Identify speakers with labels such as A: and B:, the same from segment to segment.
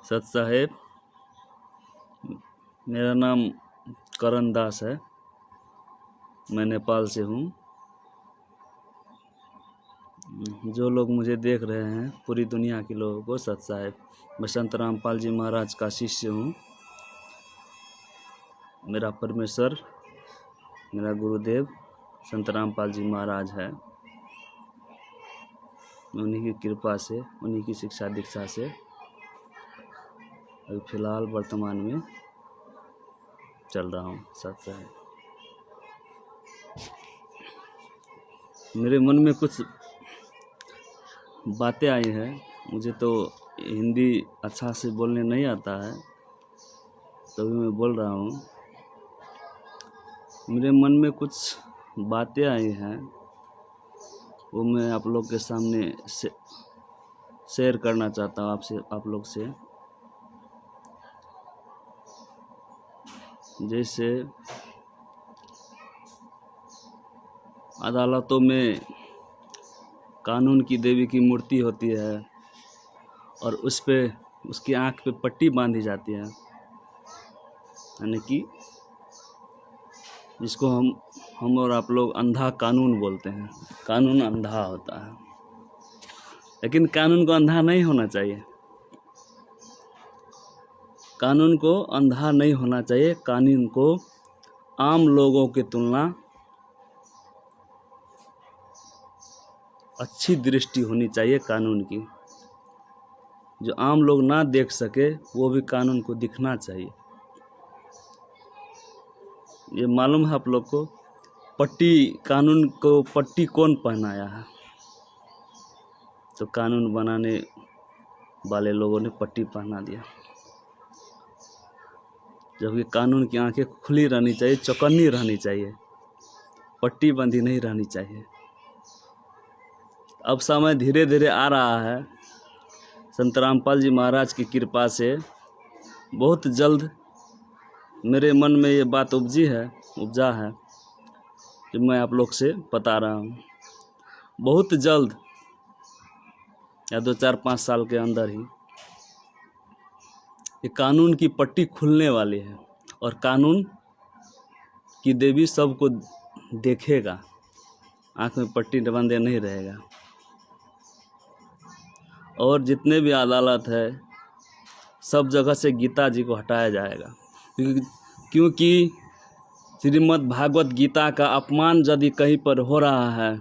A: सत साहेब, मेरा नाम करण दास है। मैं नेपाल से हूँ। जो लोग मुझे देख रहे हैं, पूरी दुनिया के लोगों को सत साहेब। मैं संत रामपाल जी महाराज का शिष्य हूँ। मेरा परमेश्वर, मेरा गुरुदेव संत रामपाल जी महाराज है। उन्हीं की कृपा से, उन्हीं की शिक्षा दीक्षा से अभी फिलहाल वर्तमान में चल रहा हूँ सत साहेब। मेरे मन में कुछ बातें आई हैं। मुझे तो हिंदी अच्छा से बोलने नहीं आता है, तभी मैं बोल रहा हूँ। मेरे मन में कुछ बातें आई हैं, वो मैं आप लोग के सामने शेयर करना चाहता हूँ आप लोग से। जैसे अदालतों में कानून की देवी की मूर्ति होती है और उस पे उसकी आँख पे पट्टी बांधी जाती है, यानी कि जिसको हम और आप लोग अंधा कानून बोलते हैं। कानून अंधा होता है, लेकिन कानून को अंधा नहीं होना चाहिए। कानून को अंधा नहीं होना चाहिए। कानून को आम लोगों की तुलना अच्छी दृष्टि होनी चाहिए कानून की। जो आम लोग ना देख सके वो भी कानून को दिखना चाहिए। ये मालूम है आप लोग को, कानून को पट्टी कौन पहनाया है? तो कानून बनाने वाले लोगों ने पट्टी पहना दिया, जबकि कानून की आंखें खुली रहनी चाहिए, चौकन्नी रहनी चाहिए, पट्टी बंधी नहीं रहनी चाहिए। अब समय धीरे धीरे आ रहा है। संत रामपाल जी महाराज की कृपा से बहुत जल्द मेरे मन में ये बात उपजा है जो मैं आप लोग से बता रहा हूँ। बहुत जल्द या 2-4-5 साल के अंदर ही ये कानून की पट्टी खुलने वाली है और कानून की देवी सबको देखेगा। आँख में पट्टी बंधे नहीं रहेगा। और जितने भी अदालत है, सब जगह से गीता जी को हटाया जाएगा, क्योंकि श्रीमद् भागवत गीता का अपमान यदि कहीं पर हो रहा है,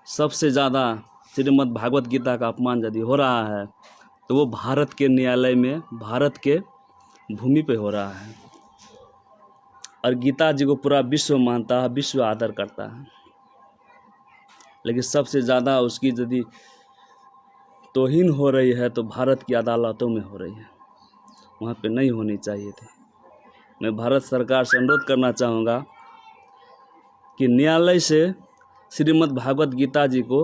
A: सबसे ज़्यादा श्रीमद् भागवत गीता का अपमान यदि हो रहा है, तो वो भारत के न्यायालय में, भारत के भूमि पे हो रहा है। और गीता जी को पूरा विश्व मानता है, विश्व आदर करता है। लेकिन सबसे ज़्यादा उसकी यदि तौहीन हो रही है तो भारत की अदालतों में हो रही है। वहाँ पे नहीं होनी चाहिए थी। मैं भारत सरकार से अनुरोध करना चाहूँगा कि न्यायालय से श्रीमद् भागवत गीता जी को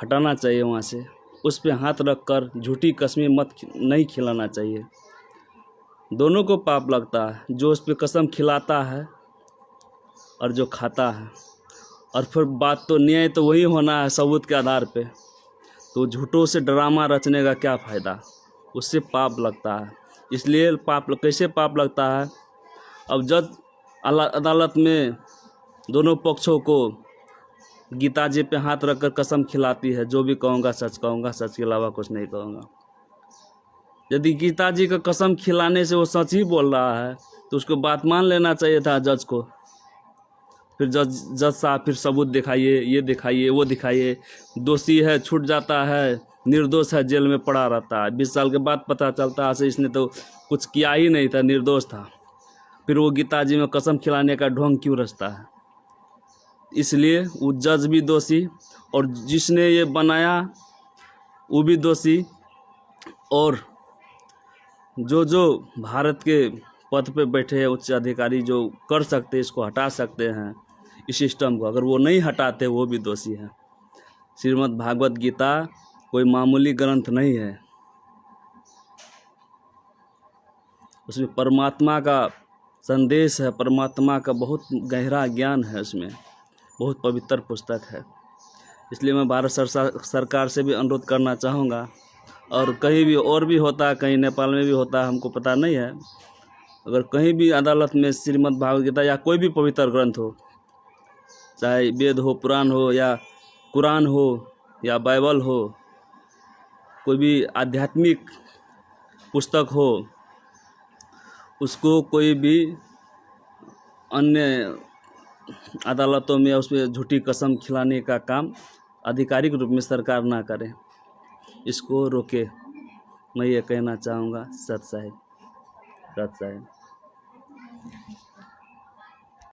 A: हटाना चाहिए वहाँ से। उस पे हाथ रख कर झूठी कसमें नहीं खिलाना चाहिए। दोनों को पाप लगता है, जो उस पे कसम खिलाता है और जो खाता है। और फिर बात तो न्याय तो वही होना है सबूत के आधार पे। तो झूठों से ड्रामा रचने का क्या फ़ायदा? उससे पाप लगता है। इसलिए कैसे पाप लगता है? अब जज अदालत में दोनों पक्षों को गीता जी पे हाथ रखकर कसम खिलाती है, जो भी कहूँगा सच कहूँगा, सच के अलावा कुछ नहीं कहूँगा। यदि गीता जी का कसम खिलाने से वो सच ही बोल रहा है तो उसको बात मान लेना चाहिए था जज को। फिर जज साहब फिर सबूत दिखाइए, ये दिखाइए, वो दिखाइए। दोषी है छूट जाता है, निर्दोष है जेल में पड़ा रहता है। 20 साल के बाद पता चलता है इसने तो कुछ किया ही नहीं था, निर्दोष था। फिर वो गीता जी में कसम खिलाने का ढोंग क्यों रचता है? इसलिए वो जज भी दोषी और जिसने ये बनाया वो भी दोषी। और जो भारत के पद पे बैठे हैं उच्च अधिकारी, जो कर सकते हैं, इसको हटा सकते हैं इस सिस्टम को, अगर वो नहीं हटाते वो भी दोषी है। श्रीमद् भागवत गीता कोई मामूली ग्रंथ नहीं है। उसमें परमात्मा का संदेश है, परमात्मा का बहुत गहरा ज्ञान है, उसमें बहुत पवित्र पुस्तक है। इसलिए मैं भारत सरकार से भी अनुरोध करना चाहूँगा, और कहीं भी और भी होता है, कहीं नेपाल में भी होता है, हमको पता नहीं है। अगर कहीं भी अदालत में श्रीमद् भागवत गीता या कोई भी पवित्र ग्रंथ हो, चाहे वेद हो, पुराण हो, या कुरान हो, या बाइबल हो, कोई भी आध्यात्मिक पुस्तक हो, उसको कोई भी अन्य अदालतों में उस पर झूठी कसम खिलाने का काम आधिकारिक रूप में सरकार ना करे, इसको रोके। मैं ये कहना चाहूँगा। सत साहिब।